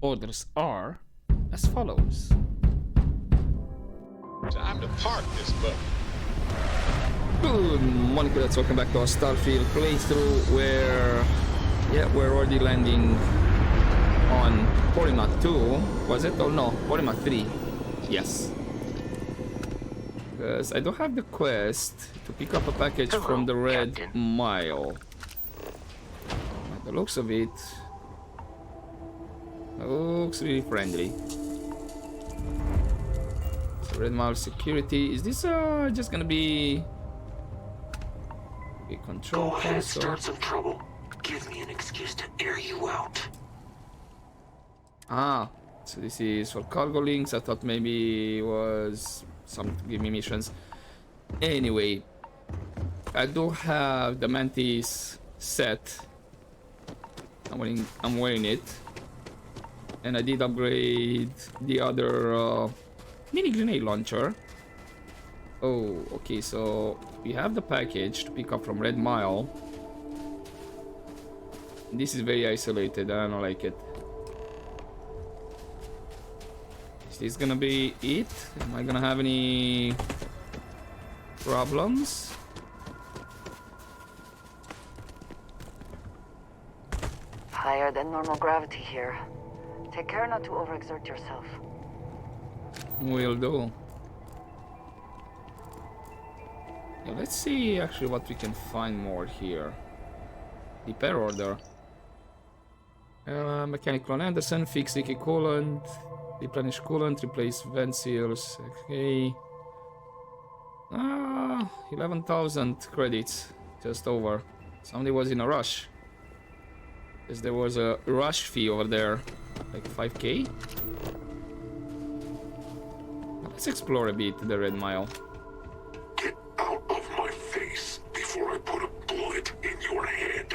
orders are as follows. Time to park this boat. Good morning, kids. Welcome back to our Starfield playthrough where, we're already landing on Polymath 2. Was it? Oh no, Polymath 3. Yes. Because I don't have the quest to pick up a package from the Red Captain. Mile. By the looks of it, looks really friendly. So Red Mile security. Is this just gonna be a control Go ahead, console? start some trouble. Give me an excuse to air you out. Ah, so this is for cargo links. I thought maybe it was some to give me missions. Anyway, I do have the Mantis set. I'm wearing it, and I did upgrade the other mini grenade launcher. Oh, okay. So we have the package to pick up from Red Mile. This is very isolated. I don't like it. Is this gonna be it? Am I gonna have any problems? Higher than normal gravity here. Take care not to overexert yourself. Will do. Yeah, let's see actually what we can find more here. Repair order. Mechanic clone Anderson, fix leaky coolant, replenish coolant, replace vent seals. Okay. 11,000 credits. Just over. Somebody was in a rush. Because there was a rush fee over there. Like 5k. Let's explore a bit the Red Mile. Get out of my face before I put a bullet in your head.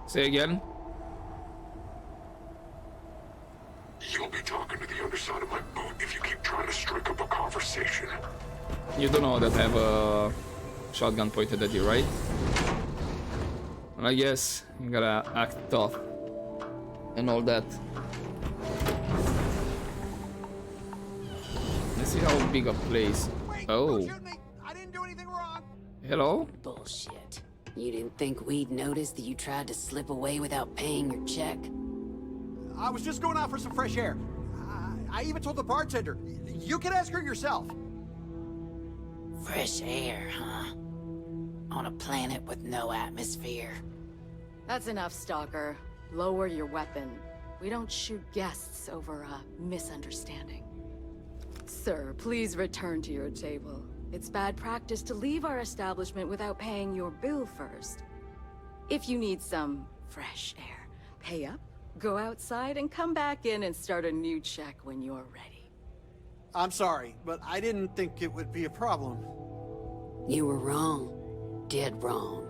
Say again. You'll be talking to the underside of my boot if you keep trying to strike up a conversation. You don't know that I have a shotgun pointed at you, right? Well, I guess you gotta act tough and all that. Let's see how big a place. Oh. Don't shoot me. I didn't do anything wrong. Hello? Bullshit. You didn't think we'd notice that you tried to slip away without paying your check? I was just going out for some fresh air. I even told the bartender. You can ask her yourself. Fresh air, huh? On a planet with no atmosphere. That's enough, Stalker. Lower your weapon. We don't shoot guests over a misunderstanding. Sir, please return to your table. It's bad practice to leave our establishment without paying your bill first. If you need some fresh air, pay up, go outside, and come back in and start a new check when you're ready. I'm sorry, but I didn't think it would be a problem. You were wrong. Dead wrong.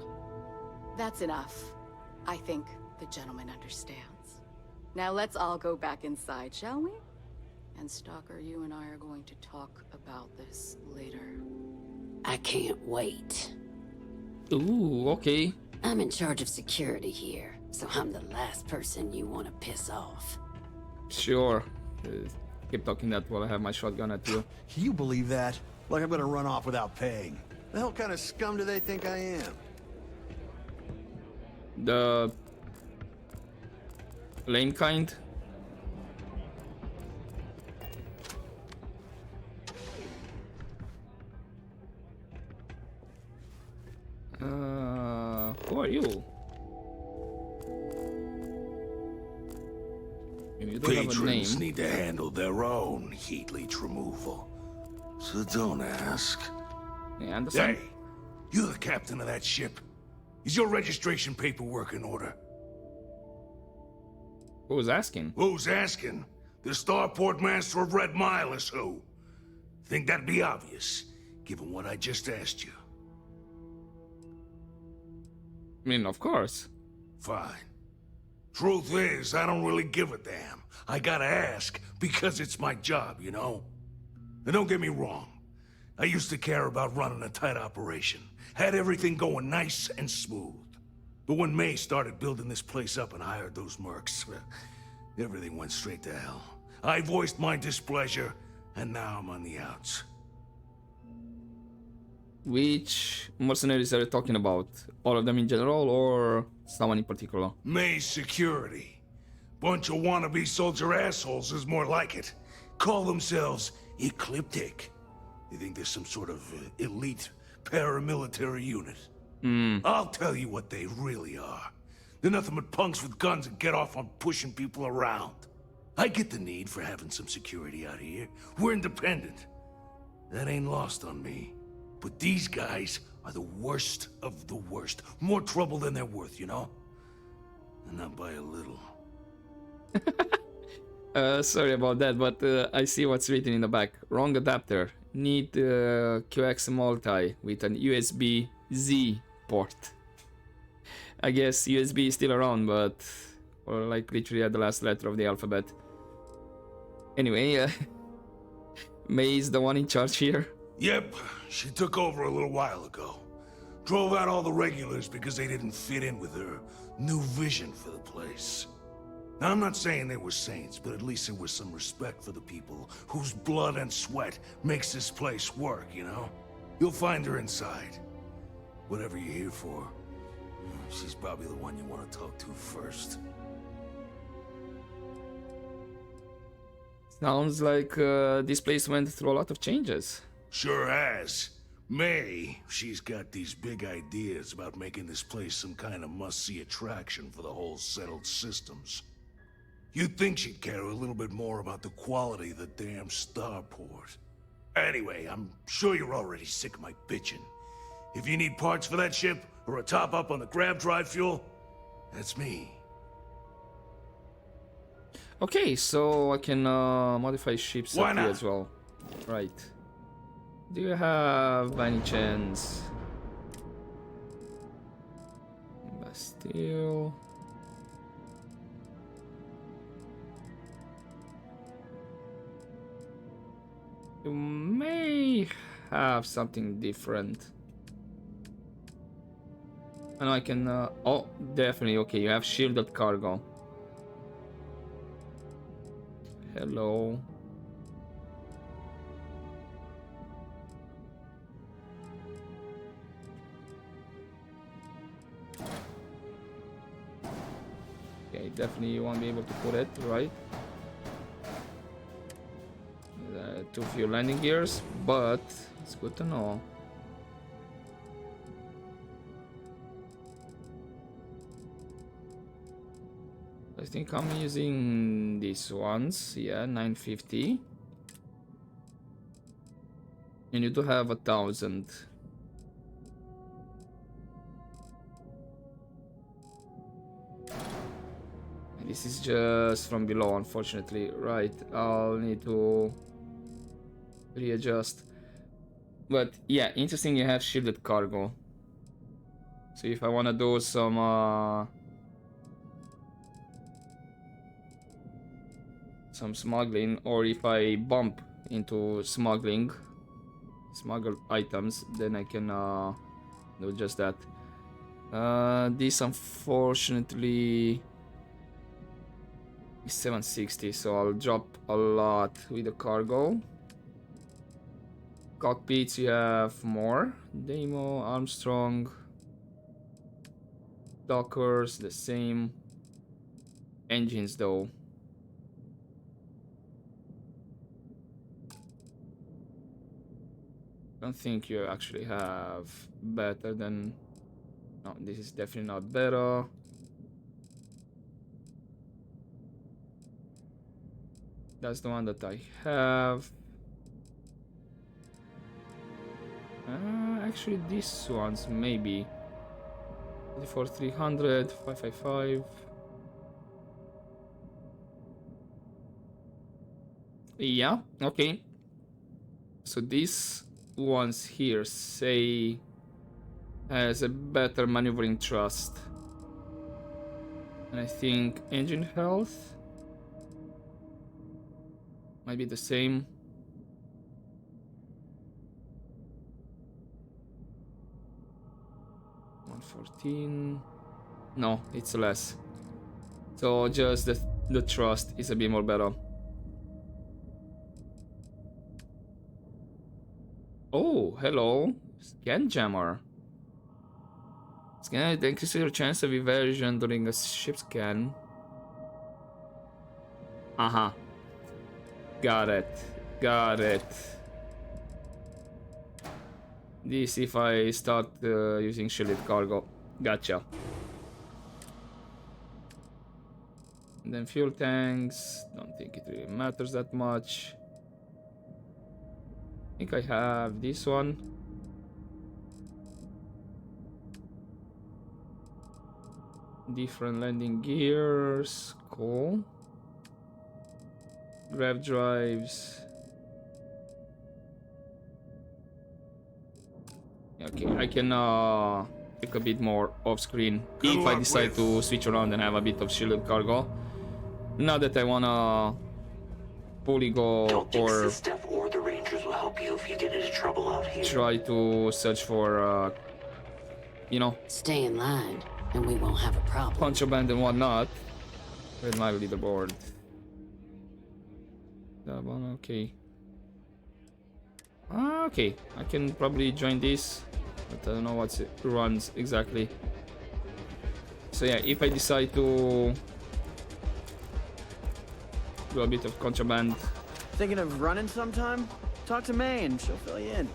That's enough. I think the gentleman understands. Now let's all go back inside, shall we? And Stalker, you and I are going to talk about this later. I can't wait. Ooh, okay. I'm in charge of security here, so I'm the last person you want to piss off. Sure. Keep talking that while I have my shotgun at you. Can you believe that? Like I'm gonna run off without paying. The hell kind of scum do they think I am? The lame kind. Who are you? You don't have a name. Patrons need to handle their own heat leech removal. So don't ask. Hey, Anderson? Hey, you the captain of that ship? Is your registration paperwork in order? Who's asking? Who's asking? The starport master of Red Mile is who? Think that'd be obvious, given what I just asked you. I mean, of course. Fine. Truth is, I don't really give a damn. I gotta ask, because it's my job, you know? And don't get me wrong. I used to care about running a tight operation. Had everything going nice and smooth. But when May started building this place up and hired those mercs, everything went straight to hell. I voiced my displeasure, and now I'm on the outs. Which mercenaries are you talking about? All of them in general, or someone in particular? May's security. Bunch of wannabe soldier assholes is more like it. Call themselves Ecliptic. They think there's some sort of elite paramilitary unit. I'll tell you what they really are. They're nothing but punks with guns that get off on pushing people around. I get the need for having some security out here. We're independent. That ain't lost on me. But these guys are the worst of the worst. More trouble than they're worth, you know? And not by a little. Sorry about that, but I see what's written in the back. Wrong adapter. Need QX multi with an USB-Z port. I guess USB is still around, but or like literally at the last letter of the alphabet. Anyway, May is the one in charge here. Yep, she took over a little while ago. Drove out all the regulars because they didn't fit in with her new vision for the place. Now, I'm not saying they were saints, but at least there was some respect for the people whose blood and sweat makes this place work, you know? You'll find her inside. Whatever you're here for, she's probably the one you want to talk to first. Sounds like this place went through a lot of changes. Sure has. May, she's got these big ideas about making this place some kind of must-see attraction for the whole settled systems. You'd think she'd care a little bit more about the quality of the damn starport. Anyway, I'm sure you're already sick of my bitching. If you need parts for that ship, or a top-up on the grab drive fuel, that's me. Okay, so I can modify ships Why up here not? as well. Right. Do you have by any chance Bastille? You may have something different. And I can oh, definitely. Okay, you have shielded cargo. Hello. Okay, definitely you won't be able to put it, right? Too few landing gears, but it's good to know. I think I'm using these ones, yeah, 950. And you do have 1,000. This is just from below, unfortunately. Right, I'll need to readjust. But yeah, interesting you have shielded cargo. So if I want to do some smuggling, or if I bump into smuggle items, then I can do just that. This unfortunately is 760, so I'll drop a lot with the cargo. Cockpits, you have more. Demo, Armstrong, Dockers, the same. Engines though. Don't think you actually have better than... No, this is definitely not better. That's the one that I have. Actually, these ones maybe. 300, 555. Yeah, okay. So these ones here say has a better maneuvering thrust. And I think engine health might be the same. $114. No, it's less. So just the trust is a bit more better. Oh, hello. Scan jammer. Scan it increases your chance of evasion during a ship scan. Uh-huh. Got it. Got it. This if I start using shielded cargo. Gotcha. And then fuel tanks. Don't think it really matters that much. I think I have this one. Different landing gears. Cool. Grav drives. Okay, I can take a bit more off screen if I decide to switch around and have a bit of shielded cargo. Not that I wanna fully go or the Rangers will help you if you get into trouble out here. Try to search for you know, Stay in line, and we won't have a problem. contraband and whatnot. With my leaderboard. That one, okay. Okay, I can probably join this, but I don't know what it runs exactly. So yeah, if I decide to do a bit of contraband. Thinking of running sometime? Talk to May and she'll fill you in.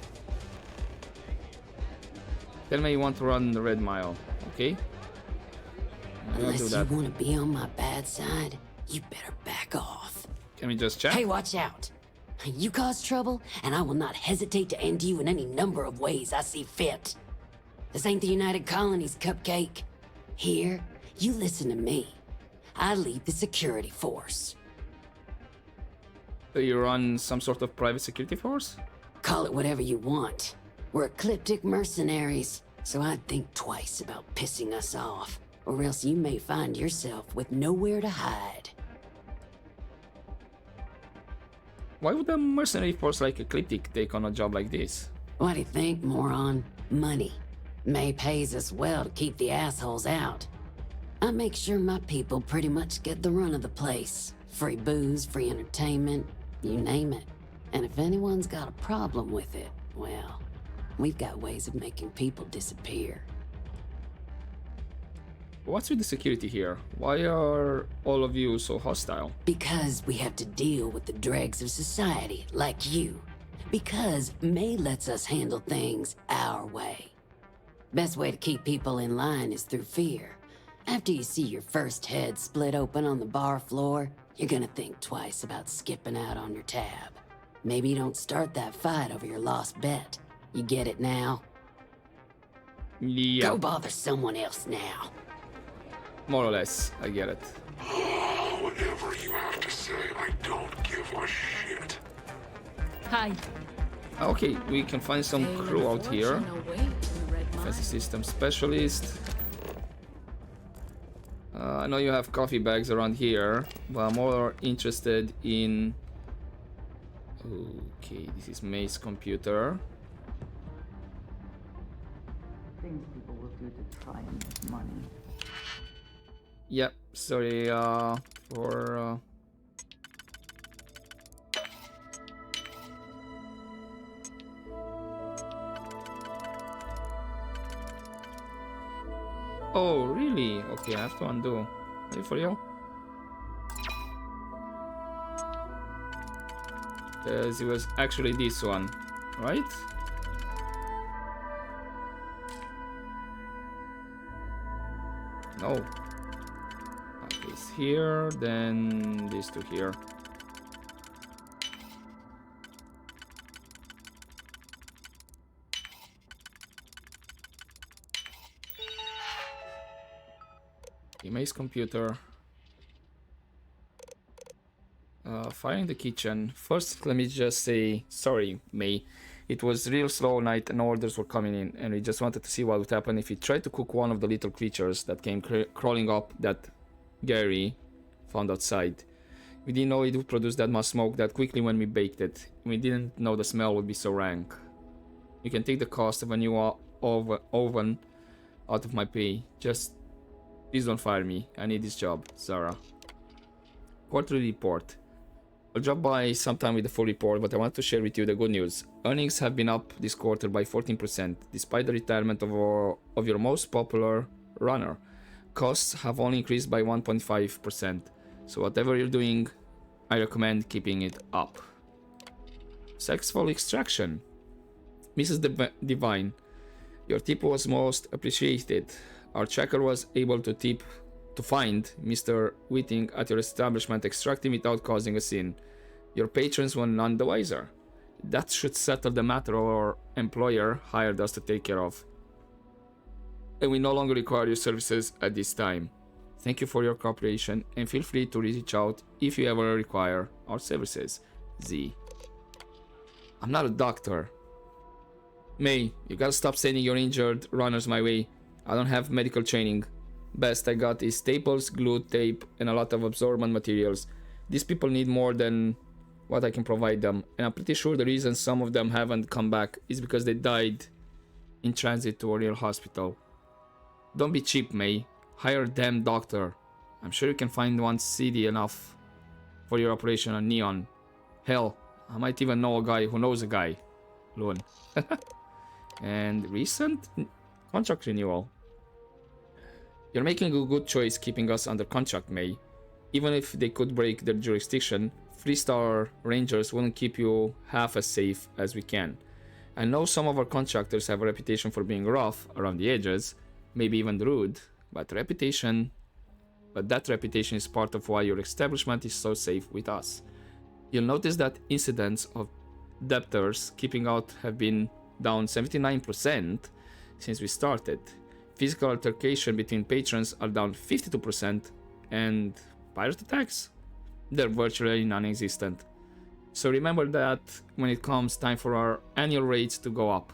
Tell me you want to run the Red Mile, okay? I'll do Unless that. you want to be on my bad side, you better back off. Can we just chat? Hey, watch out. You cause trouble, and I will not hesitate to end you in any number of ways I see fit. This ain't the United Colonies, Cupcake. Here, you listen to me. I lead the security force. So you run some sort of private security force? Call it whatever you want. We're ecliptic mercenaries, so I'd think twice about pissing us off, or else you may find yourself with nowhere to hide. Why would a mercenary force like Ecliptic take on a job like this? What do you think, moron? Money. May pays us well to keep the assholes out. I make sure my people pretty much get the run of the place. Free booze, free entertainment, you name it. And if anyone's got a problem with it, well, we've got ways of making people disappear. What's with the security here? Why are all of you so hostile? Because we have to deal with the dregs of society, like you. Because May lets us handle things our way. Best way to keep people in line is through fear. After you see your first head split open on the bar floor, you're gonna think twice about skipping out on your tab. Maybe you don't start that fight over your lost bet. You get it now? Yeah, Go bother someone else now. more or less, I get it. Whatever you have to say, I don't give a shit. Hi. Okay, we can find some crew out here. As a system specialist. I know you have coffee bags around here, but I'm more interested in... Okay, this is May's computer. Things people will do to try and make money. Yep, sorry for... Oh, really? Okay, I have to undo. Wait for you. Because it was actually this one, right? No. Okay, it's here, then these two here. May's computer. Fire in the kitchen. First, let me just say sorry, May. It was real slow night and orders were coming in, and we just wanted to see what would happen if we tried to cook one of the little creatures that came crawling up that Gary found outside. We didn't know it would produce that much smoke that quickly when we baked it. We didn't know the smell would be so rank. You can take the cost of a new oven out of my pay. Just Please don't fire me. I need this job, Zara. Quarterly report. I'll drop by sometime with the full report, but I want to share with you the good news. Earnings have been up this quarter by 14%, despite the retirement of your most popular runner. Costs have only increased by 1.5%, so whatever you're doing, I recommend keeping it up. Successful extraction. Mrs. Divine, your tip was most appreciated. Our tracker was able to find Mr. Whiting at your establishment, extracting without causing a scene. Your patrons were none the wiser. That should settle the matter our employer hired us to take care of. And we no longer require your services at this time. Thank you for your cooperation, and feel free to reach out if you ever require our services. Z. I'm not a doctor. May, you gotta stop sending your injured runners my way. I don't have medical training. Best I got is staples, glue, tape, and a lot of absorbent materials. These people need more than what I can provide them, and I'm pretty sure the reason some of them haven't come back is because they died in transit to a real hospital. Don't be cheap, May. Hire a damn doctor. I'm sure you can find one seedy enough for your operation on Neon. Hell, I might even know a guy who knows a guy. Loon. And recent contract renewal. You're making a good choice keeping us under contract, May. Even if they could break their jurisdiction, 3-star rangers wouldn't keep you half as safe as we can. I know some of our contractors have a reputation for being rough around the edges, maybe even rude, but that reputation is part of why your establishment is so safe with us. You'll notice that incidents of debtors keeping out have been down 79% since we started. Physical altercation between patrons are down 52%, and pirate attacks? They're virtually non-existent. So remember that when it comes time for our annual rates to go up.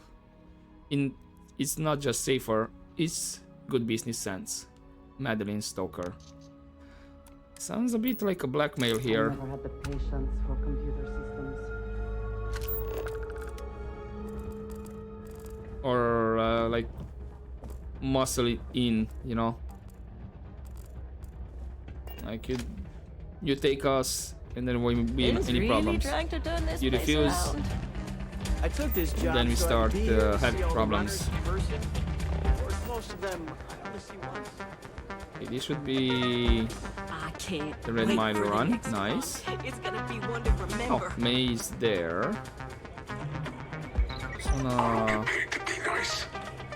It's not just safer, it's good business sense. Madeline Stoker. Sounds a bit like a blackmail here. I never had the patience for computer systems. Or like muscle it in, you know. Like you take us, and then when we have any problems, you refuse. I took this job, then we so start I'd be here to having see all the problems. runners in person. Or most of them, I only see once. Okay, this should be I can't the Red wait Mile for the run. next Nice. one. It's gonna be one to remember. Oh, May's there. Just I don't wanna... get paid to be nice.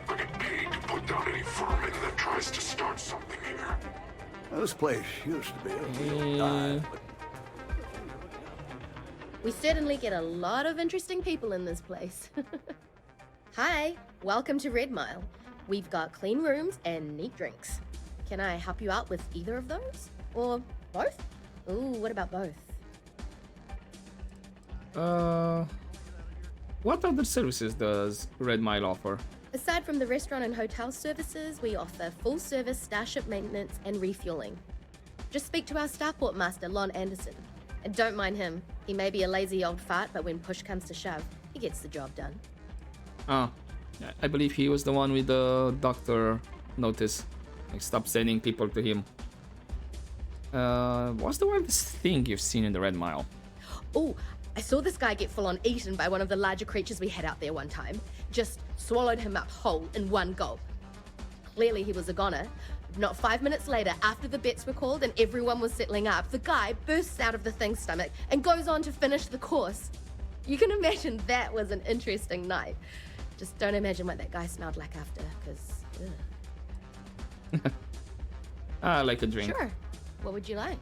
I get paid to put down any vermin that tries to start something here. This place used to be a real dive. We certainly get a lot of interesting people in this place. Hi, welcome to Red Mile. We've got clean rooms and neat drinks. Can I help you out with either of those? Or both? Ooh, what about both? What other services does Red Mile offer? Aside from the restaurant and hotel services, we offer full-service starship maintenance and refueling. Just speak to our starport master, Lon Anderson. And don't mind him. He may be a lazy old fart, but when push comes to shove, he gets the job done. Ah, I believe he was the one with the doctor notice. Like, stop sending people to him. What's the wildest thing you've seen in the Red Mile? Oh, I saw this guy get full-on eaten by one of the larger creatures we had out there one time. Just swallowed him up whole in one gulp. Clearly he was a goner. Not 5 minutes later, after the bets were called and everyone was settling up, the guy bursts out of the thing's stomach and goes on to finish the course. You can imagine that was an interesting night. Just don't imagine what that guy smelled like after, because... I like a drink. Sure. What would you like?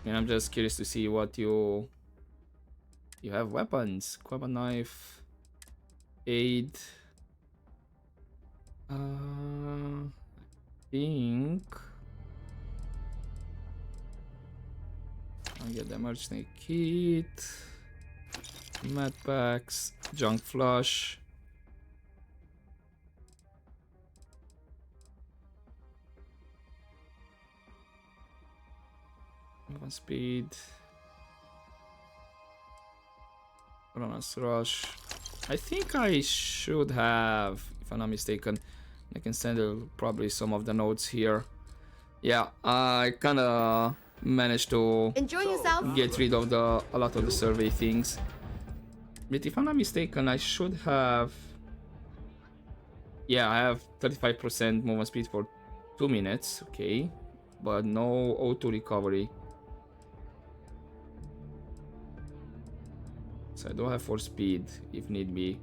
And I'm just curious to see what you have. Weapons, Quaba knife, aid. I think I'll get the emergency kit, med packs, junk flush. One speed. Runner's rush. I think I should have, if I'm not mistaken. I can send probably some of the notes here. Yeah, I kinda managed to Enjoy yourself. get rid of a lot of the survey things. But if I'm not mistaken, I should have... Yeah, I have 35% movement speed for 2 minutes, okay. But no O2 recovery. So I do have 4 speed, if need be.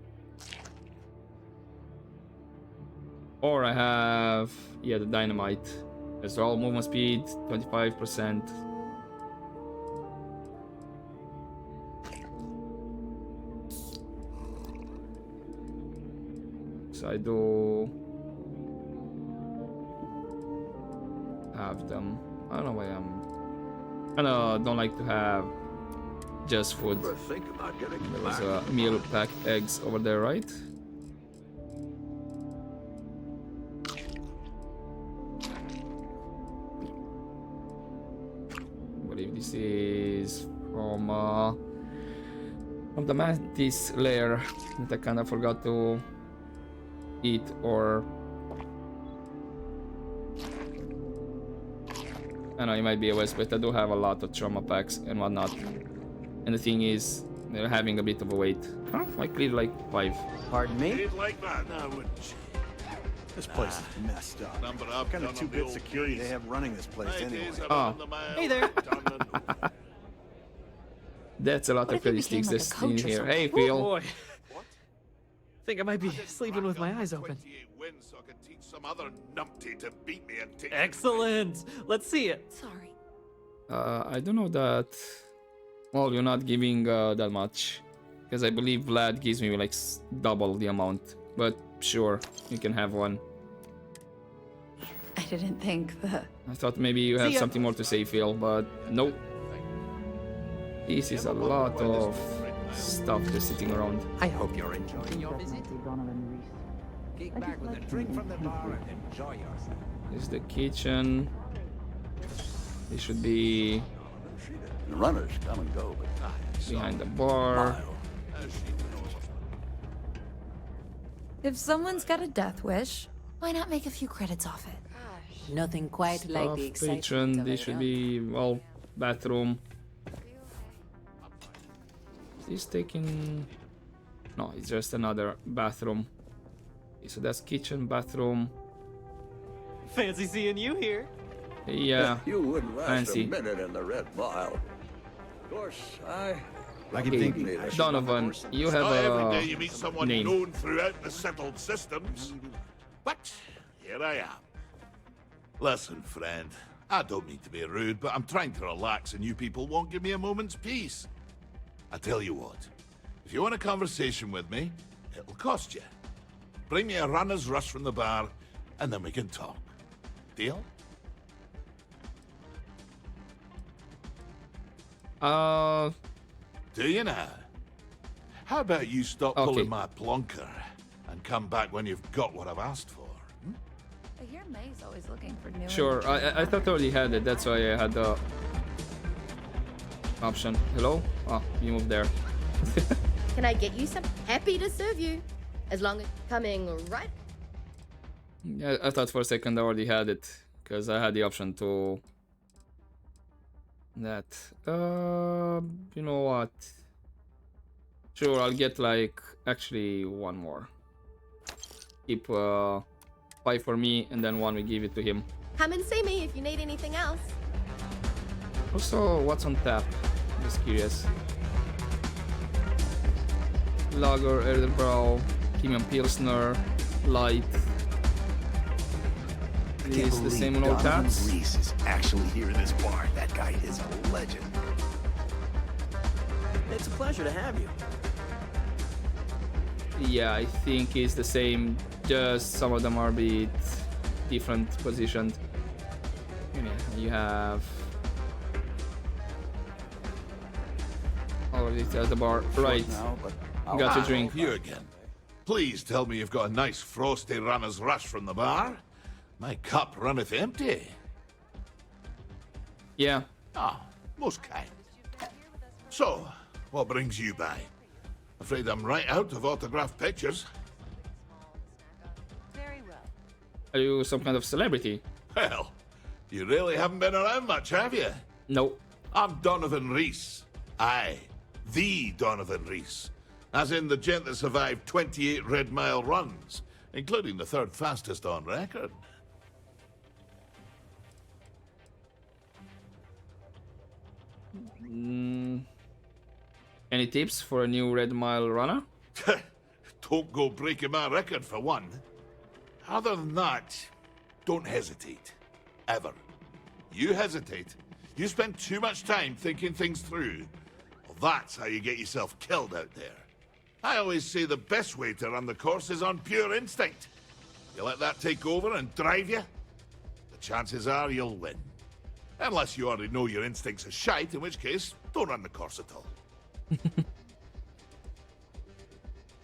Or I have, yeah, the dynamite. As well, movement speed, 25%. So I do have them. I don't know why I don't like to have just food. There's a meal packed eggs over there, right? I believe this is from the mantis lair that I kind of forgot to eat, or I know it might be a waste, but I do have a lot of trauma packs and whatnot. And the thing is, they're having a bit of a wait. Huh? I cleared like 5. Pardon me? Like that, now, wouldn't you? This place is messed up. What kind of 2-bit security they have running this place anyway? Oh. Hey there. That's a lot of credit sticks that's in here. Hey, Phil. Boy. Think I might be sleeping with my eyes open. So I can teach some other numpty to beat me and take Excellent. Let's see it. Sorry. I don't know that. Well, you're not giving that much, because I believe Vlad gives me like double the amount. But sure, you can have one. I didn't think that. I thought maybe you have something more to say, Phil, but nope. This is a lot of stuff just sitting around. I hope you're enjoying your visit. Kick back with a drink from the bar and enjoy yourself. This is the kitchen. This should be The runners come and go, but behind the bar. If someone's got a death wish, why not make a few credits off it? Nothing quite like the Staff, excitement kitchen. of This it, should huh? be, well, bathroom. Is this taking... No, it's just another bathroom. Okay, so that's kitchen, bathroom. Fancy seeing you here. Yeah, you wouldn't last fancy. a minute in the Red Mile. Of course, I keep thinking. Donovan, you have Not every day a you meet someone name. known throughout the settled systems. But here I am. Listen, friend, I don't mean to be rude, but I'm trying to relax and you people won't give me a moment's peace. I tell you what, if you want a conversation with me, it'll cost you. Bring me a runner's rush from the bar, and then we can talk. Deal? Do you now? How about you stop pulling my plonker and come back when you've got what I've asked for? I hear May's always looking for new. Sure, I thought I already had it, that's why I had the option. Hello? Oh, you moved there. Can I get you some? Happy to serve you. As long as you're coming right. Yeah, I thought for a second I already had it, because I had the option to... That. You know what? Sure, I'll get like, actually one more. Keep 5 for me, and then 1 we give it to him. Come and see me if you need anything else. Also, what's on tap? Just curious. Lager, Erdelbrau, Premium Pilsner, Light. Is the same on all taps? Reese is actually here in this bar. That guy is a legend. It's a pleasure to have you. Yeah, I think it's the same. Just some of them are a bit different positioned. Yeah, you have all of it at the bar. Right. Got your drink. You again. Please tell me you've got a nice frosty runner's rush from the bar. My cup runneth empty. Yeah. Ah, most kind. So, what brings you by? Afraid I'm right out of autographed pictures. Are you some kind of celebrity? Well, You really haven't been around much, have you? Nope. I'm Donovan Reese. Aye, the Donovan Reese. As in the gent that survived 28 Red Mile runs, including the third fastest on record. Any tips for a new Red Mile runner? Don't go breaking my record for one. Other than that, don't hesitate. Ever. You hesitate, you spend too much time thinking things through. Well, that's how you get yourself killed out there. I always say the best way to run the course is on pure instinct. You let that take over and drive you, the chances are you'll win. Unless you already know your instincts are shite, in which case, don't run the course at all.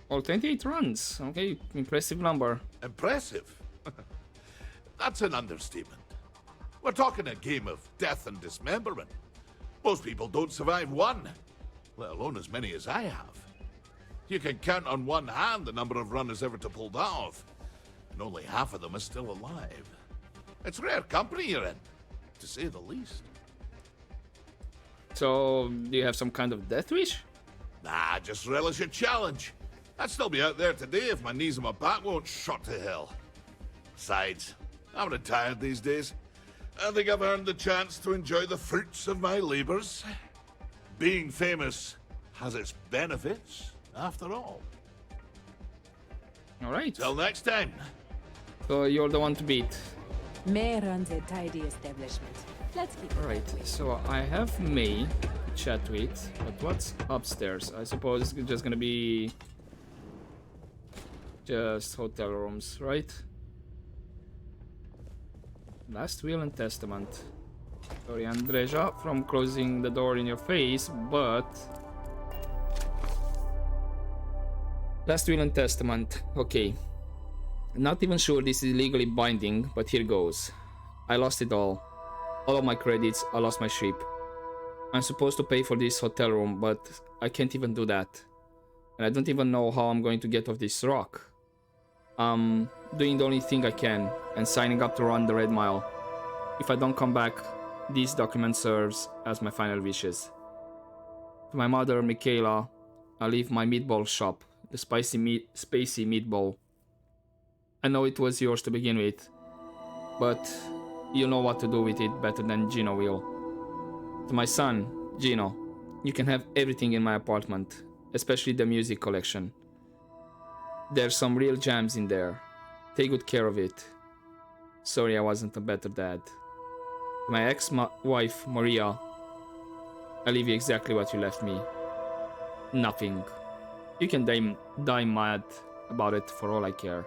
Well, 28 runs. Okay, impressive number. Impressive? That's an understatement. We're talking a game of death and dismemberment. Most people don't survive one, let alone as many as I have. You can count on one hand the number of runners ever to pull that off, and only half of them are still alive. It's rare company you're in, to say the least. So, do you have some kind of death wish? Nah, just relish a challenge. I'd still be out there today if my knees and my back won't shot to hell. Besides, I'm retired these days. I think I've earned the chance to enjoy the fruits of my labors. Being famous has its benefits, after all. Alright. Till next time. So, you're the one to beat. May runs a tidy establishment. Let's keep it. Alright, so I have May to chat with, but what's upstairs? I suppose it's just gonna be just hotel rooms, right? Last will and testament. Sorry, Andreja, from closing the door in your face, but last will and testament. Okay. Not even sure this is legally binding, but here goes. I lost it all. All of my credits, I lost my ship. I'm supposed to pay for this hotel room, but I can't even do that. And I don't even know how I'm going to get off this rock. I'm doing the only thing I can, and signing up to run the Red Mile. If I don't come back, this document serves as my final wishes. To my mother, Michaela, I leave my meatball shop, the spacey meatball. I know it was yours to begin with, but you know what to do with it better than Gino will. To my son, Gino, you can have everything in my apartment, especially the music collection. There's some real gems in there. Take good care of it. Sorry I wasn't a better dad. To my ex-wife, Maria, I leave you exactly what you left me. Nothing. You can die mad about it for all I care.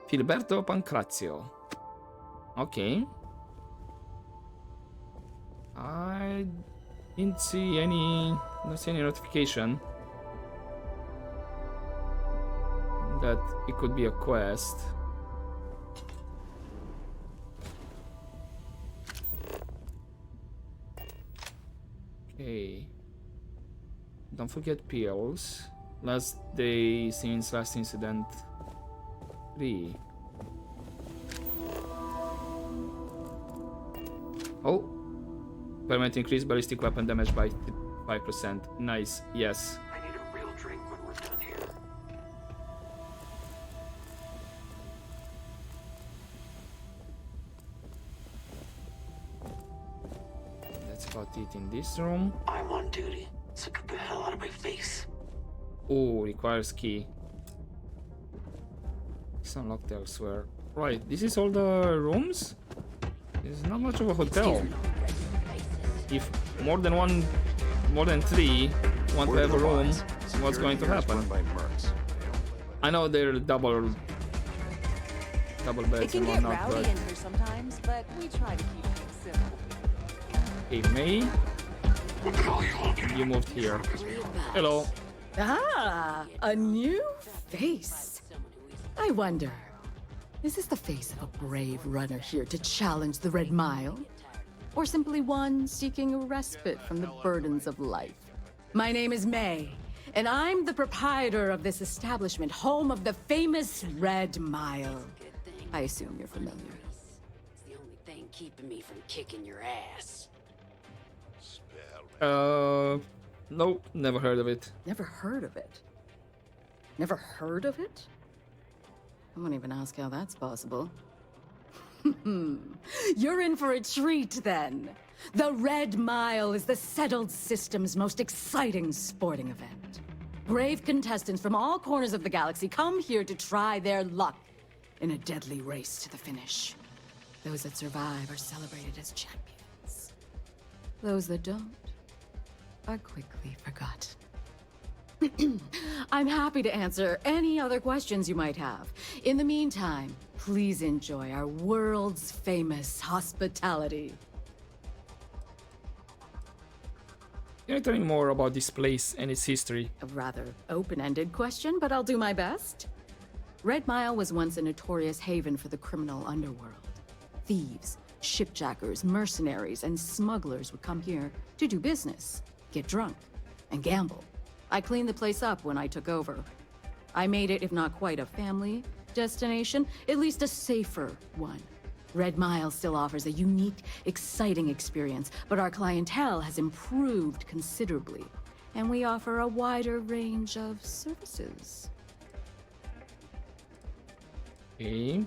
Filiberto Pancrazio. Okay. I didn't see any notification that it could be a quest. Okay. Don't forget pills. Last day since last incident. 3. Oh. Permanent increased ballistic weapon damage by 5%. Nice. Yes. I need a real drink when we're done here. That's about it in this room. I'm on duty, so get the hell out of my face. Oh, requires key. It's unlocked elsewhere. Right, this is all the rooms? It's not much of a hotel. If more than 3 want to have a room, what's going to happen? I know they're double beds It can and get whatnot, rowdy but in here sometimes, but we try to keep things simple. hey, May, you moved here. Hello. Ah, a new face. I wonder, is this the face of a brave runner here to challenge the Red Mile? Or simply one seeking a respite from the burdens of life? My name is May, and I'm the proprietor of this establishment, home of the famous Red Mile. I assume you're familiar. keeping me from kicking your ass. Nope, never heard of it. Never heard of it? Never heard of it? I won't even ask how that's possible. You're in for a treat, then. The Red Mile is the settled system's most exciting sporting event. Brave contestants from all corners of the galaxy come here to try their luck in a deadly race to the finish. Those that survive are celebrated as champions. Those that don't are quickly forgotten. I'm happy to answer any other questions you might have. In the meantime, please enjoy our world's famous hospitality. Can you tell me more about this place and its history? A rather open-ended question, but I'll do my best. Red Mile was once a notorious haven for the criminal underworld. Thieves, shipjackers, mercenaries, and smugglers would come here to do business, get drunk, and gamble. I cleaned the place up when I took over. I made it, if not quite a family destination, at least a safer one. Red Mile still offers a unique, exciting experience, but our clientele has improved considerably, and we offer a wider range of services. Okay.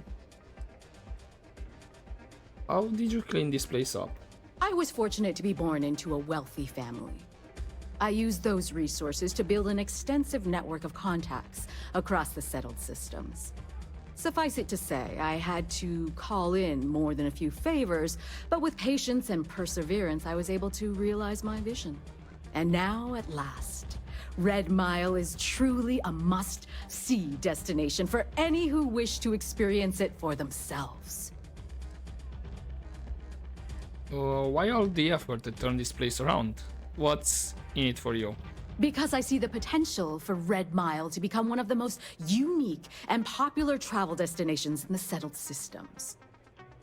How did you clean this place up? I was fortunate to be born into a wealthy family. I used those resources to build an extensive network of contacts across the settled systems. Suffice it to say, I had to call in more than a few favors, but with patience and perseverance, I was able to realize my vision. And now, at last, Red Mile is truly a must-see destination for any who wish to experience it for themselves. Why all the effort to turn this place around? What's in it for you? Because I see the potential for Red Mile to become one of the most unique and popular travel destinations in the settled systems.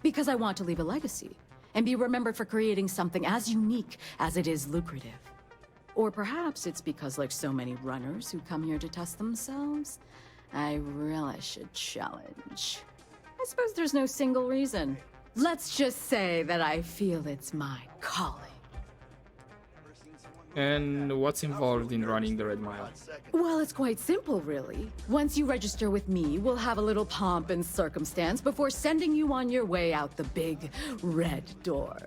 Because I want to leave a legacy and be remembered for creating something as unique as it is lucrative. Or perhaps it's because, like so many runners who come here to test themselves, I relish a challenge. I suppose there's no single reason. Let's just say that I feel it's my calling. And what's involved in running the Red Mile? Well, it's quite simple, really. Once you register with me, we'll have a little pomp and circumstance before sending you on your way out the big red door.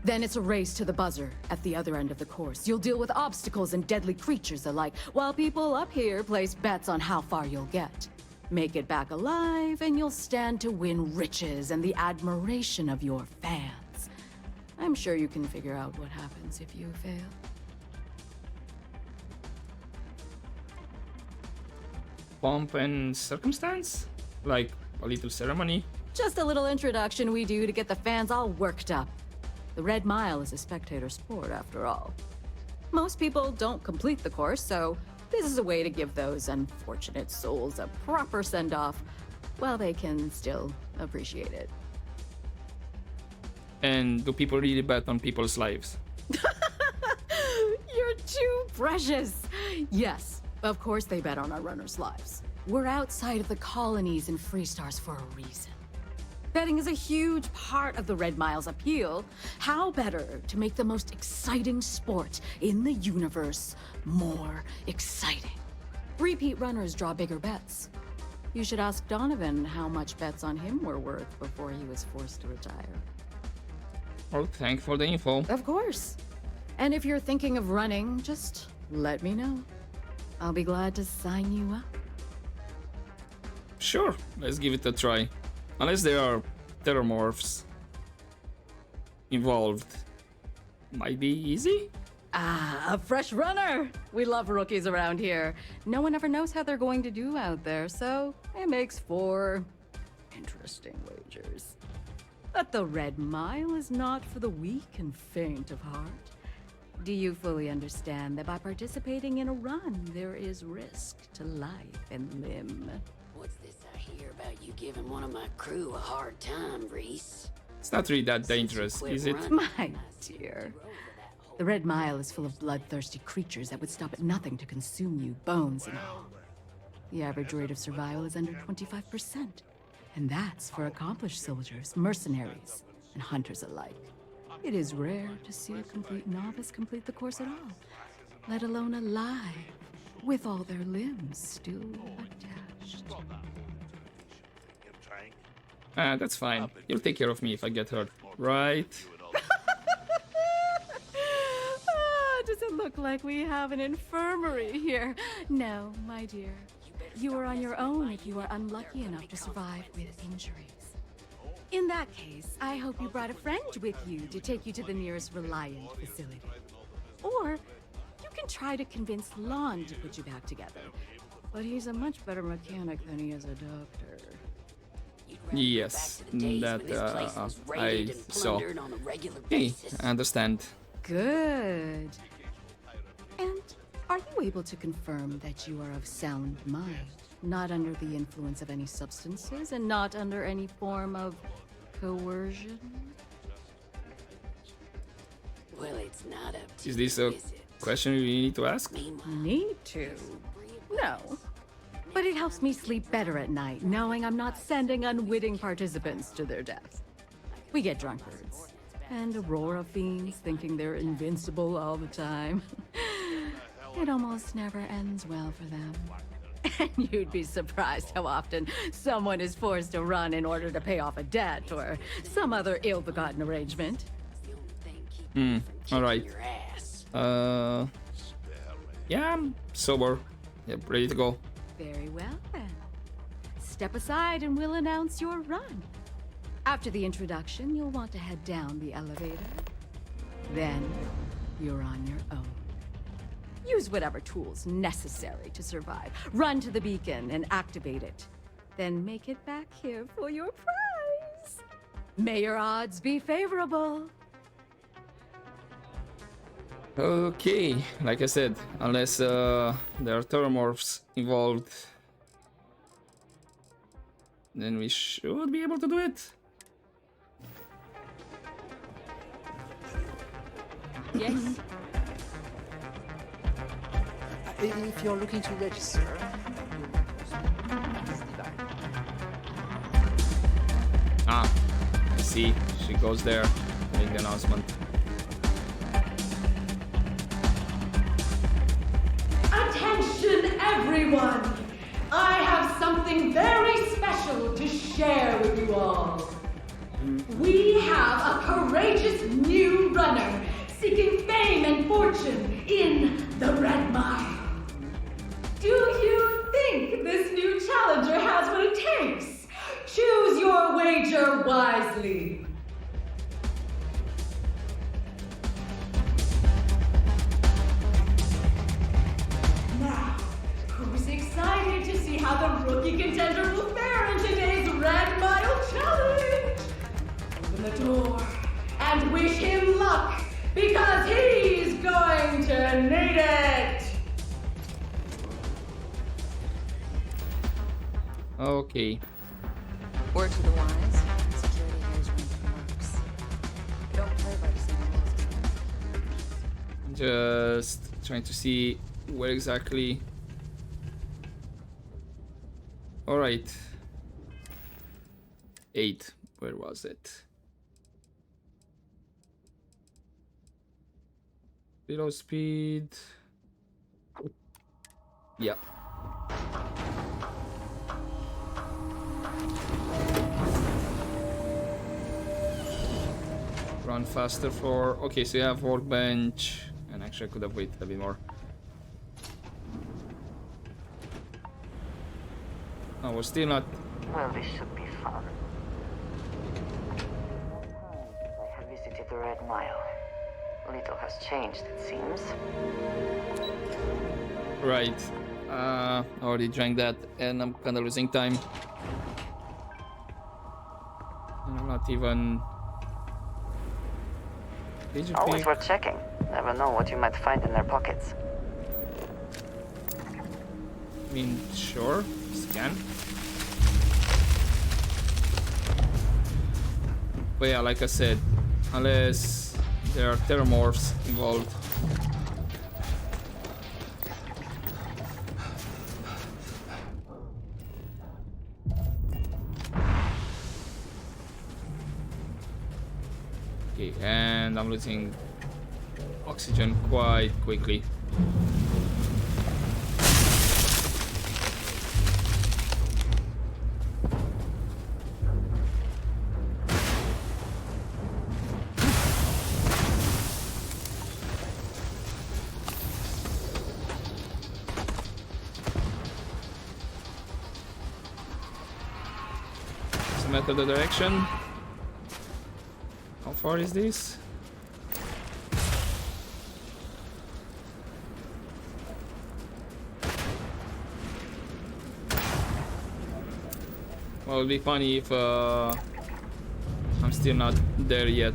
Then it's a race to the buzzer at the other end of the course. You'll deal with obstacles and deadly creatures alike, while people up here place bets on how far you'll get. Make it back alive, and you'll stand to win riches and the admiration of your fans. I'm sure you can figure out what happens if you fail. Pomp and circumstance? Like a little ceremony? Just a little introduction we do to get the fans all worked up. The Red Mile is a spectator sport, after all. Most people don't complete the course, so this is a way to give those unfortunate souls a proper send-off while they can still appreciate it. And do people really bet on people's lives? You're too precious! Yes, of course they bet on our runners' lives. We're outside of the colonies and Freestars for a reason. Betting is a huge part of the Red Mile's appeal. How better to make the most exciting sport in the universe more exciting? Repeat runners draw bigger bets. You should ask Donovan how much bets on him were worth before he was forced to retire. Well, thanks for the info. Of course. And if you're thinking of running, just let me know. I'll be glad to sign you up. Sure, let's give it a try. Unless there are terramorphs involved. Might be easy? Ah, a fresh runner! We love rookies around here. No one ever knows how they're going to do out there, so it makes for interesting wagers. But the Red Mile is not for the weak and faint of heart. Do you fully understand that by participating in a run, there is risk to life and limb? What's this I hear about you giving one of my crew a hard time, Reese? It's not really that dangerous, is it? My dear. The Red Mile is full of bloodthirsty creatures that would stop at nothing to consume you, bones and all. The average rate of survival is under 25%. And that's for accomplished soldiers, mercenaries, and hunters alike. It is rare to see a complete novice complete the course at all, let alone alive, with all their limbs still attached. That's fine. You'll take care of me if I get hurt, right? Does it look like we have an infirmary here? No, my dear. You are on your own if you are unlucky enough to survive with injuries. In that case, I hope you brought a friend with you to take you to the nearest Reliant facility. Or you can try to convince Lon to put you back together. But he's a much better mechanic than he is a doctor. Yes, that I saw. Hey, I understand. Good. And are you able to confirm that you are of sound mind, not under the influence of any substances, and not under any form of coercion? Well, it's not up to Is this a question you need to ask? Need to? No. But it helps me sleep better at night, knowing I'm not sending unwitting participants to their death. We get drunkards. And Aurora fiends thinking they're invincible all the time. It almost never ends well for them. And you'd be surprised how often someone is forced to run in order to pay off a debt or some other ill-begotten arrangement. Alright. Yeah, I'm sober. Yep, ready to go. Very well, then. Step aside and we'll announce your run. After the introduction, you'll want to head down the elevator. Then, you're on your own. Use whatever tools necessary to survive. Run to the beacon and activate it. Then make it back here for your prize. May your odds be favorable. Okay, like I said, unless there are thermorphs involved, then we should be able to do it. Yes. If you're looking to register, I see. She goes there, make the announcement. Attention, everyone! I have something very special to share with you all. We have a courageous new runner seeking fame and fortune in the Red Mile. Do you think this new challenger has what it takes? Choose your wager wisely. Now, who's excited to see how the rookie contender will fare in today's Red Mile Challenge? Open the door and wish him luck, because he's going to need it! Okay. Word to the wise, security here is when it works. Don't play by the same rules. Just trying to see where exactly. Alright. 8. Where was it? Below speed. Yeah. Run faster for. Okay, so you have workbench. And actually, I could have waited a bit more. Oh, we're still not. Well, this should be fun. I have visited the Red Mile. Little has changed, it seems. Right. I already drank that, and I'm kind of losing time. And I'm not even. Always worth checking. Never know what you might find in their pockets. I mean, sure. Scan. But yeah, like I said, unless there are thermorphs involved. and I'm losing oxygen quite quickly. Doesn't matter the direction. How far is this? Well, it'll be funny if I'm still not there yet.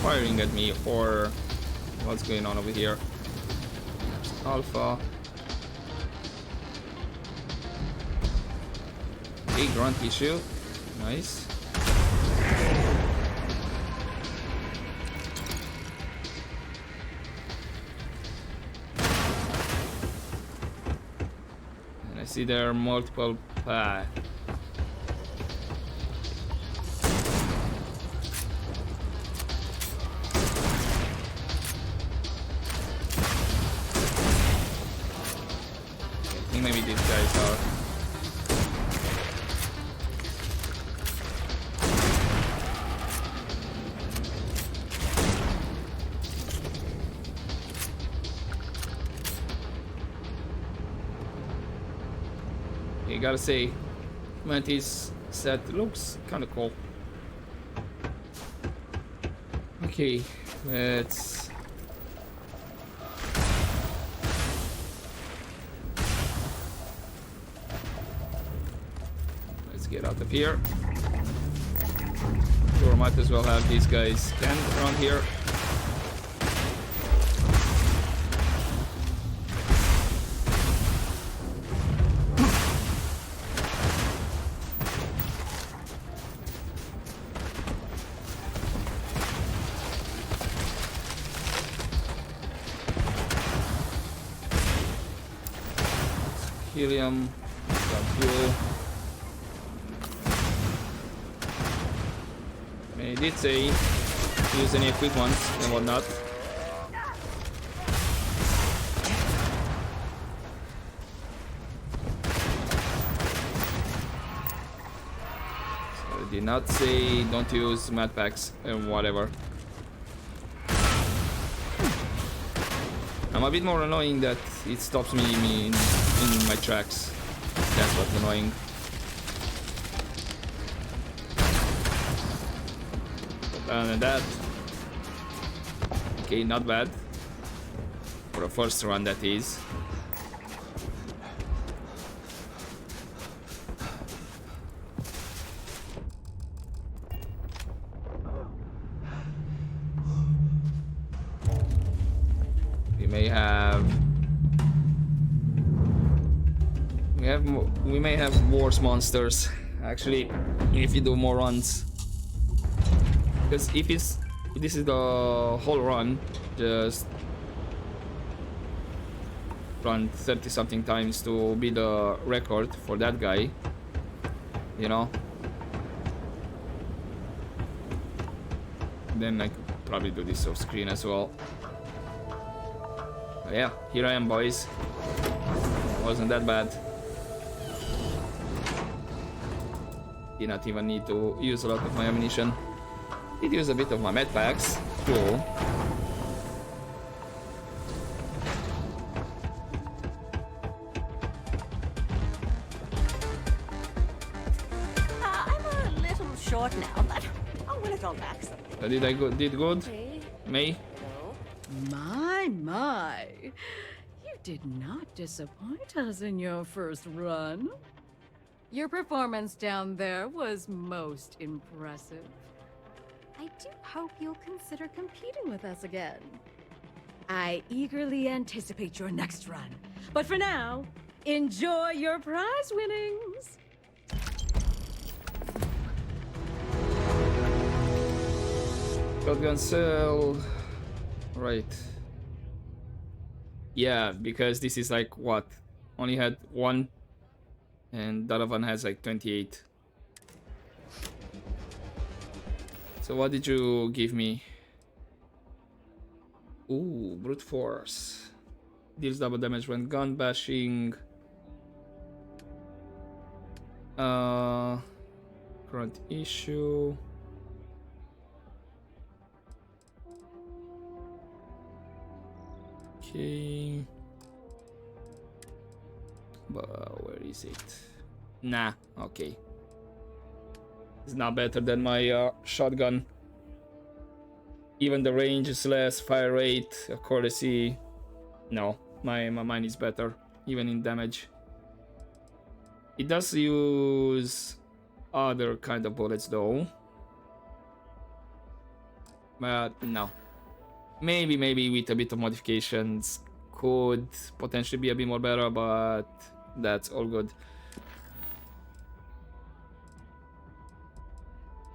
Firing at me, or what's going on over here? Alpha. Okay, grunt issue. Nice. And I see there are multiple paths. Maybe these guys are. You gotta say, Mantis set looks kind of cool. Okay, let's. Get out of here. Sure, might as well have these guys stand around here. Helium, got fuel. He did say use any quick ones and whatnot. So he did not say don't use mad packs and whatever. I'm a bit more annoying that it stops me in my tracks. That's what's annoying. Other than that, okay, not bad for a first run, that is. We may have worse monsters actually if you do more runs. Because if this is the whole run, just run 30 something times to be the record for that guy, you know, then I could probably do this off screen as well. But yeah, here I am, boys. It wasn't that bad. Did not even need to use a lot of my ammunition. Did use a bit of my med packs. Cool. I'm a little short now, but I'll win it all back someday. Did good? Hey. May? My. You did not disappoint us in your first run. Your performance down there was most impressive. I do hope you'll consider competing with us again. I eagerly anticipate your next run. But for now, enjoy your prize winnings. Shotgun cell. Right. Yeah, because this is like what? Only had one, and the other one has like 28. So what did you give me? Ooh, brute force. Deals double damage when gun bashing. Current issue. Okay. But where is it? Nah, okay. It's not better than my shotgun. Even the range is less, fire rate, accuracy. No, mine is better, even in damage. It does use other kind of bullets though. But no. Maybe with a bit of modifications could potentially be a bit more better, but that's all good.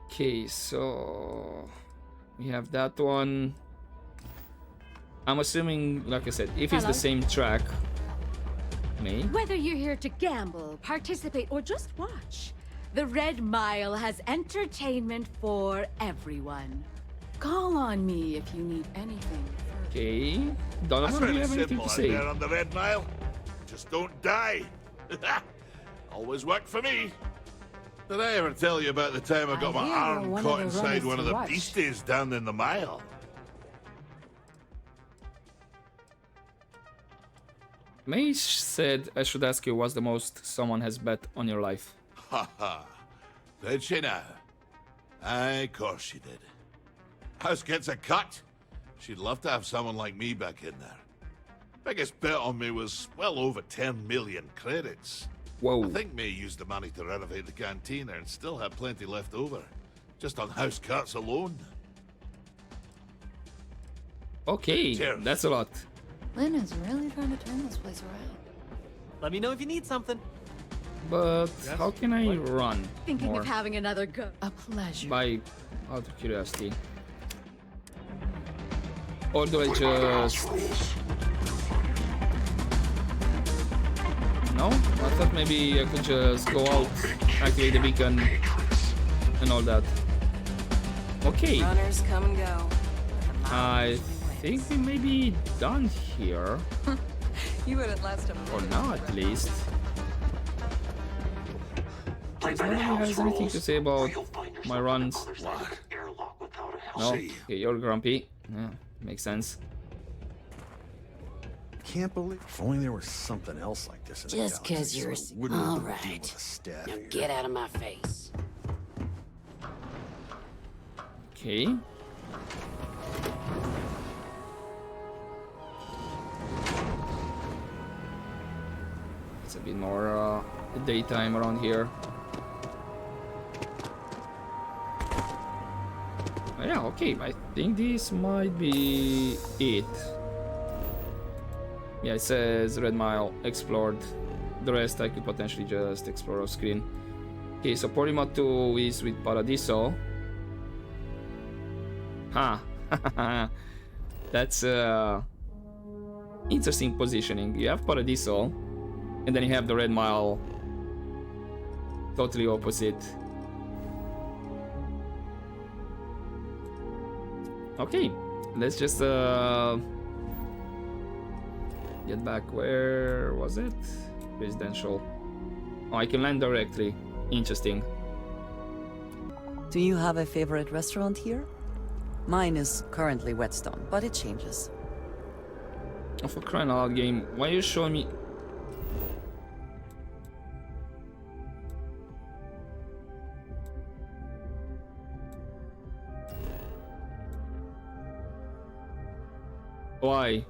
Okay, so we have that one. I'm assuming, like I said, if it's the same track. Me? Whether you're here to gamble, participate, or just watch, the Red Mile has entertainment for everyone. Call on me if you need anything. Okay. Donovan, do you have anything to say? There on the Red Mile. Just don't die. Always worked for me. Did I ever tell you about the time I got my arm caught inside one of the beasties down in the mile? May said I should ask you what's the most someone has bet on your life. Ha ha. Did she now? Aye, of course she did. House gets a cut. She'd love to have someone like me back in there. Biggest bet on me was well over 10 million credits. Whoa. I think May used the money to renovate the cantina and still had plenty left over. Just on house cuts alone. Okay, cheers. That's a lot. Lynn is really trying to turn this place around. Let me know if you need something. But how can I run Thinking more? of having another go. A pleasure. By out of curiosity. Or do I just... No? I thought maybe I could just go out, activate the beacon, and all that. Okay. Runners come and go. I think we may be done here. You wouldn't last a For minute. now, at least. Does anybody has anything to say about my runs? No? Okay, you're grumpy. Yeah, makes sense. Can't believe. If only there was something else like this in the Just galaxy, because you're... so it wouldn't have All to deal right. with a staff Now here. get out of my face. Okay. It's a bit more daytime around here. Oh, yeah, okay, I think this might be it. Yeah, it says Red Mile explored. The rest I could potentially just explore off screen. Okay, so Porima 2 is with Paradiso. Huh. That's interesting positioning. You have Paradiso, and then you have the Red Mile totally opposite. Okay, let's just get back. Where was it? Residential. Oh, I can land directly. Interesting. Do you have a favorite restaurant here? Mine is currently Whetstone, but it changes. Oh, for crying out loud, game, why are you showing me? Why?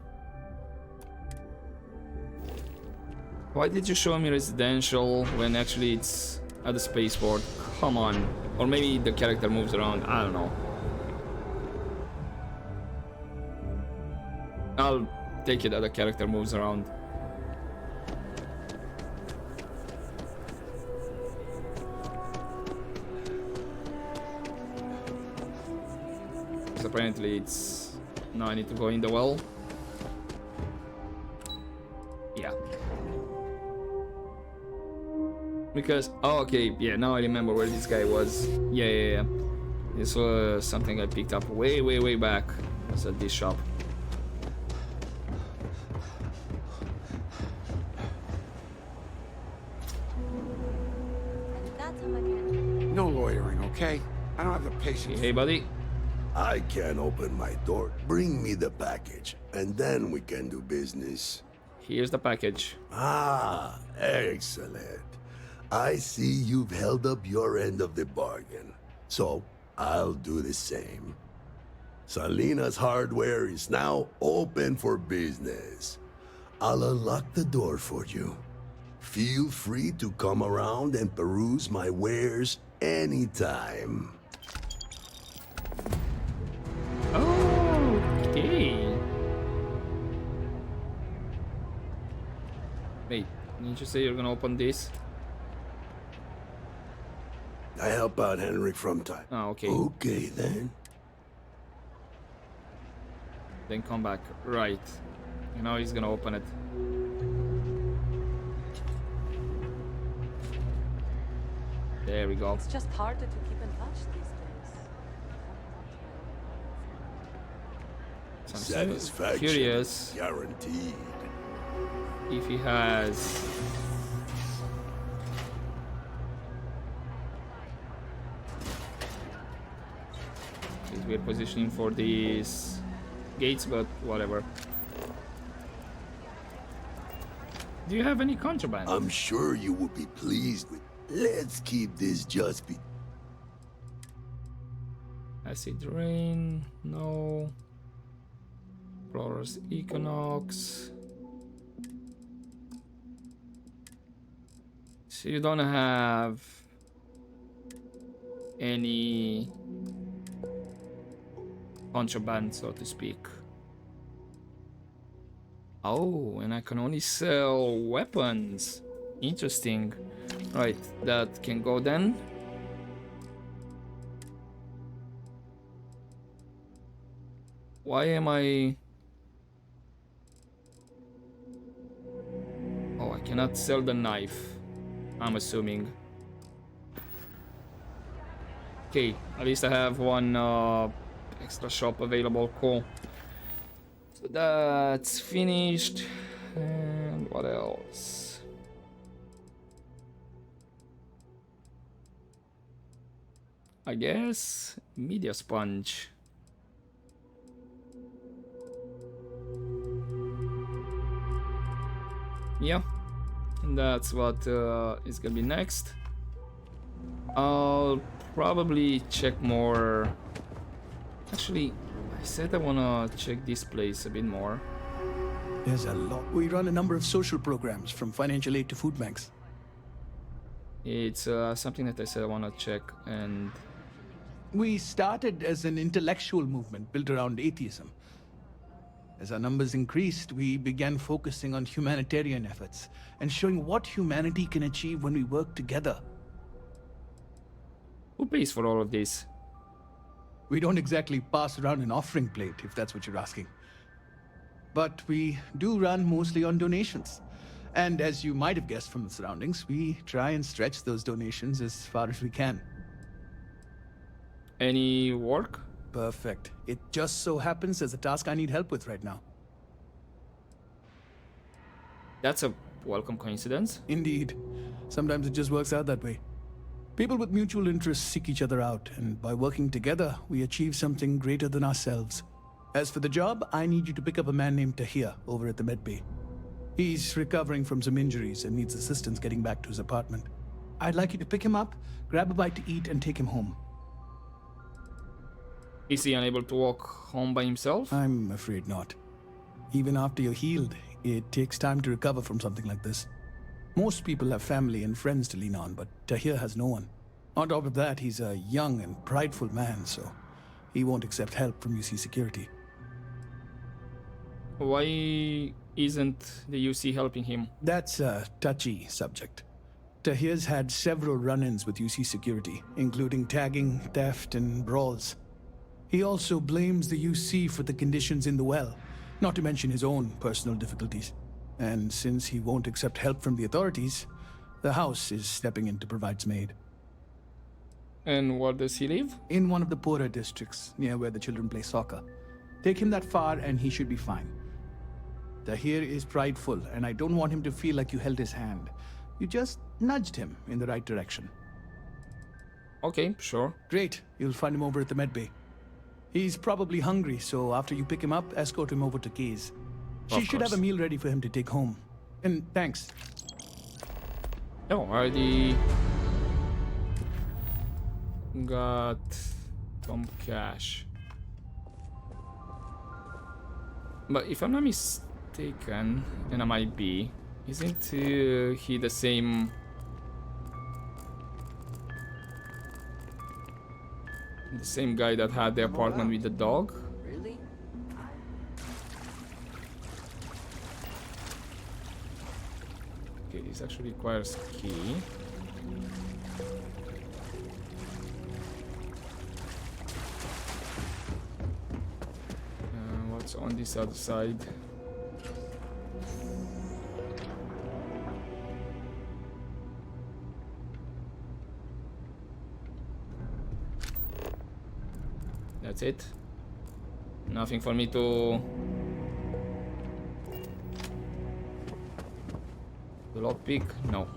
Why did you show me residential when actually it's at the spaceport? Come on. Or maybe the character moves around, I don't know. I'll take it that the character moves around. Because apparently it's... No, I need to go in the well. Yeah. Because... Oh, okay. Yeah, now I remember where this guy was. Yeah. This was something I picked up way back. It was at this shop. No lawyering, okay? I don't have the patience. Hey, buddy. I can open my door. Bring me the package, and then we can do business. Here's the package. Ah, excellent. I see you've held up your end of the bargain. So, I'll do the same. Salina's hardware is now open for business. I'll unlock the door for you. Feel free to come around and peruse my wares anytime. Okay. Wait, didn't you say you're gonna open this? I help out Henrik from time. Oh, okay. Okay, then. Then come back. Right. And now he's gonna open it. There we go. It's just harder to keep in touch these days. So I'm Satisfaction curious guaranteed. if he has... His weird positioning for these gates, but whatever. Do you have any contraband? I'm sure you will be pleased with. Let's keep this just be. Acid Rain, no. Flores Equinox. So you don't have any contraband, so to speak. Oh, and I can only sell weapons. Interesting. Right, that can go then. Why am I... Oh, I cannot sell the knife, I'm assuming. Okay, at least I have one extra shop available. Cool. So that's finished. And what else? I guess media sponge. Yeah, and that's what is gonna be next. I'll probably check more. Actually, I said I wanna check this place a bit more. There's a lot. We run a number of social programs, from financial aid to food banks. It's something that I said I wanna check, and We started as an intellectual movement built around atheism. As our numbers increased, we began focusing on humanitarian efforts and showing what humanity can achieve when we work together. Who pays for all of this? We don't exactly pass around an offering plate, if that's what you're asking. But we do run mostly on donations. And as you might have guessed from the surroundings, we try and stretch those donations as far as we can. Any work? Perfect. It just so happens there's a task I need help with right now. That's a welcome coincidence. Indeed. Sometimes it just works out that way. People with mutual interests seek each other out, and by working together, we achieve something greater than ourselves. As for the job, I need you to pick up a man named Thur over at the medbay. He's recovering from some injuries and needs assistance getting back to his apartment. I'd like you to pick him up, grab a bite to eat, and take him home. Is he unable to walk home by himself? I'm afraid not. Even after you're healed, it takes time to recover from something like this. Most people have family and friends to lean on, but Thur has no one. On top of that, he's a young and prideful man, so he won't accept help from UC security. Why isn't the UC helping him? That's a touchy subject. Thur's had several run-ins with UC security, including tagging, theft, and brawls. He also blames the UC for the conditions in the well, not to mention his own personal difficulties. And since he won't accept help from the authorities, the house is stepping in to provide some aid. And where does he live? In one of the poorer districts, near where the children play soccer. Take him that far and he should be fine. Tahir is prideful, and I don't want him to feel like you held his hand. You just nudged him in the right direction. Okay, sure. Great. You'll find him over at the medbay. He's probably hungry, so after you pick him up, escort him over to Kay's. She should have a meal ready for him to take home. And thanks. Oh, already got some cash. But if I'm not mistaken, and I might be, isn't he the same? The same guy that had the apartment with the dog? Really? Okay, this actually requires key. What's on this other side? That's it. Nothing for me to... The lockpick? No.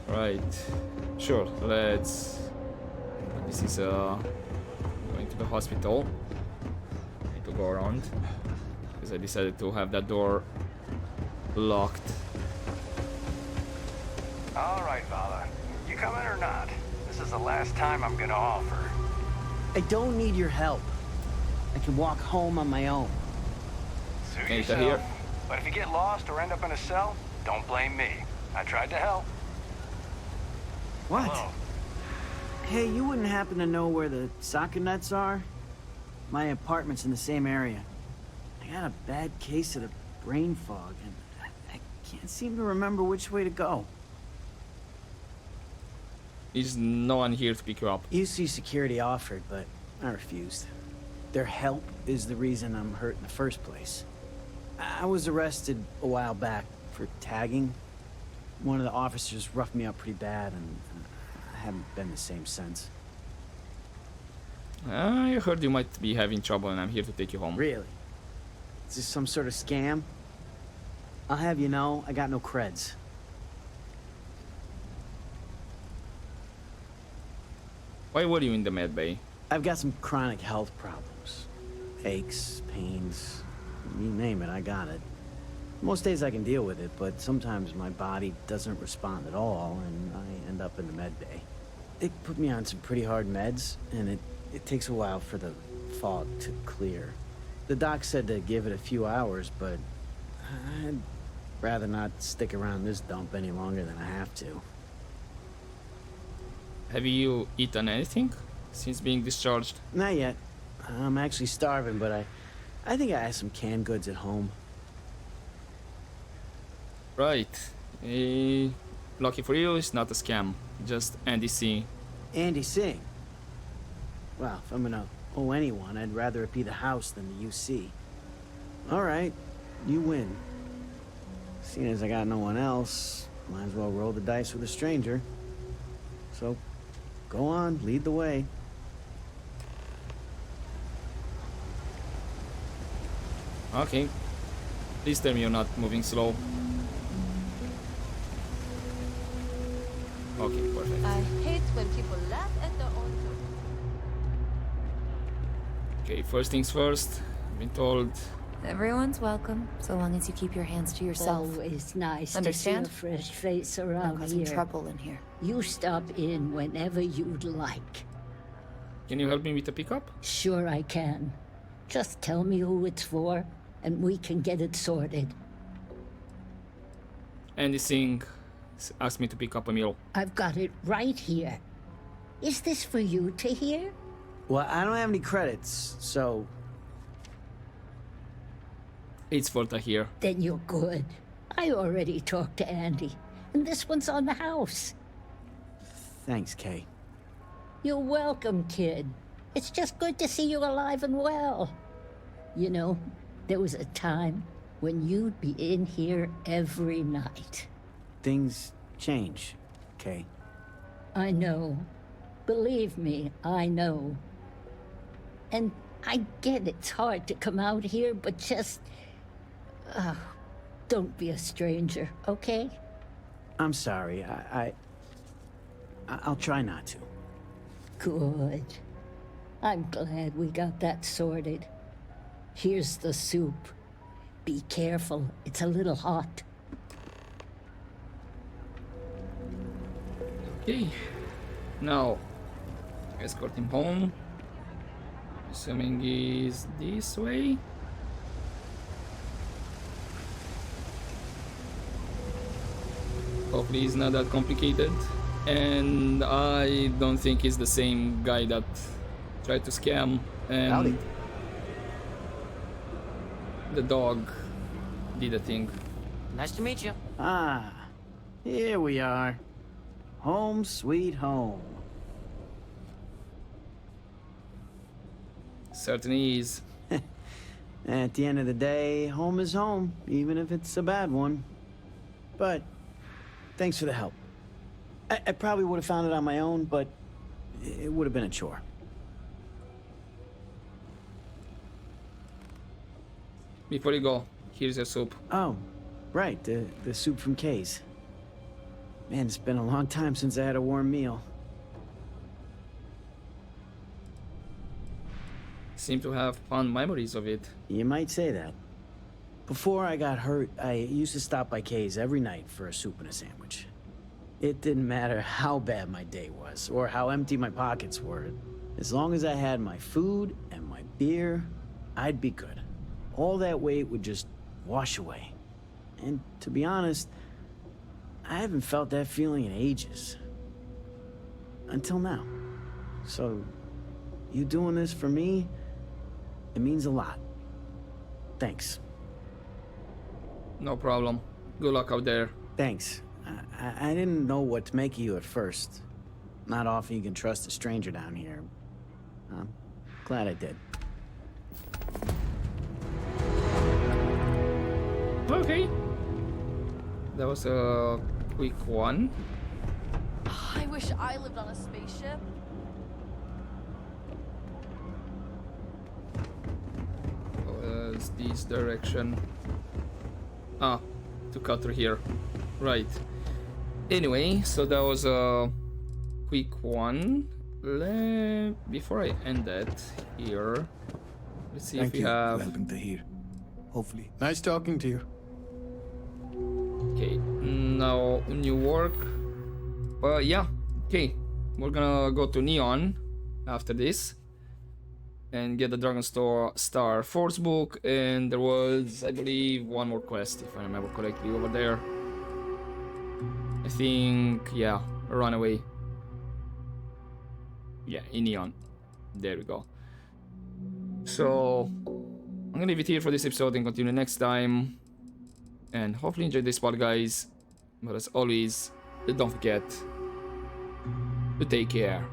Right. Sure, let's... This is going to the hospital. I need to go around. Because I decided to have that door locked. Alright, Vala. You coming or not? This is the last time I'm gonna offer. I don't need your help. I can walk home on my own. Suit Hey, yourself. Tahir. But if you get lost or end up in a cell, don't blame me. I tried to help. What? Hello. Hey, you wouldn't happen to know where the soccer nets are? My apartment's in the same area. I got a bad case of the brain fog, and I can't seem to remember which way to go. Is no one here to pick you up? UC security offered, but I refused. Their help is the reason I'm hurt in the first place. I was arrested a while back for tagging. One of the officers roughed me up pretty bad, and I haven't been the same since. I heard you might be having trouble and I'm here to take you home. Really? Is this some sort of scam? I'll have you know, I got no creds. Why were you in the med bay? I've got some chronic health problems. Aches, pains, you name it, I got it. Most days I can deal with it, but sometimes my body doesn't respond at all, and I end up in the med bay. They put me on some pretty hard meds, and it takes a while for the fog to clear. The doc said to give it a few hours, but I'd rather not stick around this dump any longer than I have to. Have you eaten anything since being discharged? Not yet. I'm actually starving, but I think I have some canned goods at home. Right. Lucky for you, it's not a scam. Just Andy C. Andy Singh? Well, if I'm gonna owe anyone, I'd rather it be the house than the UC. Alright, you win. Seeing as I got no one else, might as well roll the dice with a stranger. So, go on, lead the way. Okay. Please tell me you're not moving slow. Okay, perfect. I hate when people laugh at their own jokes. Okay, first things first. I've been told. Everyone's welcome, so long as you keep your hands to yourself. Always nice Understand? to see a fresh face around causing here. trouble in here. You stop in whenever you'd like. Can you help me with the pickup? Sure I can. Just tell me who it's for, and we can get it sorted. Andy Singh asked me to pick up a meal. I've got it right here. Is this for you to hear? Well, I don't have any credits, so... It's for Tahir. Then you're good. I already talked to Andy, and this one's on the house. Thanks, Kay. You're welcome, kid. It's just good to see you alive and well. You know, there was a time when you'd be in here every night. Things change, Kay. I know. Believe me, I know. And I get it's hard to come out here, but just... don't be a stranger, okay? I'm sorry. I'll try not to. Good. I'm glad we got that sorted. Here's the soup. Be careful, it's a little hot. Okay. Now, escort him home. Assuming he's this way. Hopefully he's not that complicated. And I don't think he's the same guy that tried to scam and Howdy. the dog did a thing. Nice to meet you. Ah, here we are. Home sweet home. Certainly is. At the end of the day, home is home, even if it's a bad one. But thanks for the help. I probably would have found it on my own, but it would have been a chore. Before you go, here's your soup. Oh, right, the soup from Kay's. Man, it's been a long time since I had a warm meal. Seem to have fond memories of it. You might say that. Before I got hurt, I used to stop by Kay's every night for a soup and a sandwich. It didn't matter how bad my day was, or how empty my pockets were. As long as I had my food and my beer, I'd be good. All that weight would just wash away. And to be honest, I haven't felt that feeling in ages. Until now. So, you doing this for me, it means a lot. Thanks. No problem. Good luck out there. Thanks. I didn't know what to make of you at first. Not often you can trust a stranger down here. I'm glad I did. Okay. That was a quick one. I wish I lived on a spaceship. Was this direction? Ah, to cut through here. Right. Anyway, so that was a quick one. Before I end that here, let's see if we have. Welcome to here. Hopefully. Nice talking to you. Okay, now new work. Yeah. Okay, we're gonna go to Neon after this and get the Dragon Star Force book, and there was, I believe, one more quest if I remember correctly over there. I think, yeah, a runaway. Yeah, in Neon. There we go. So, I'm gonna leave it here for this episode and continue next time. And hopefully enjoy this part, guys. But as always, don't forget to take care.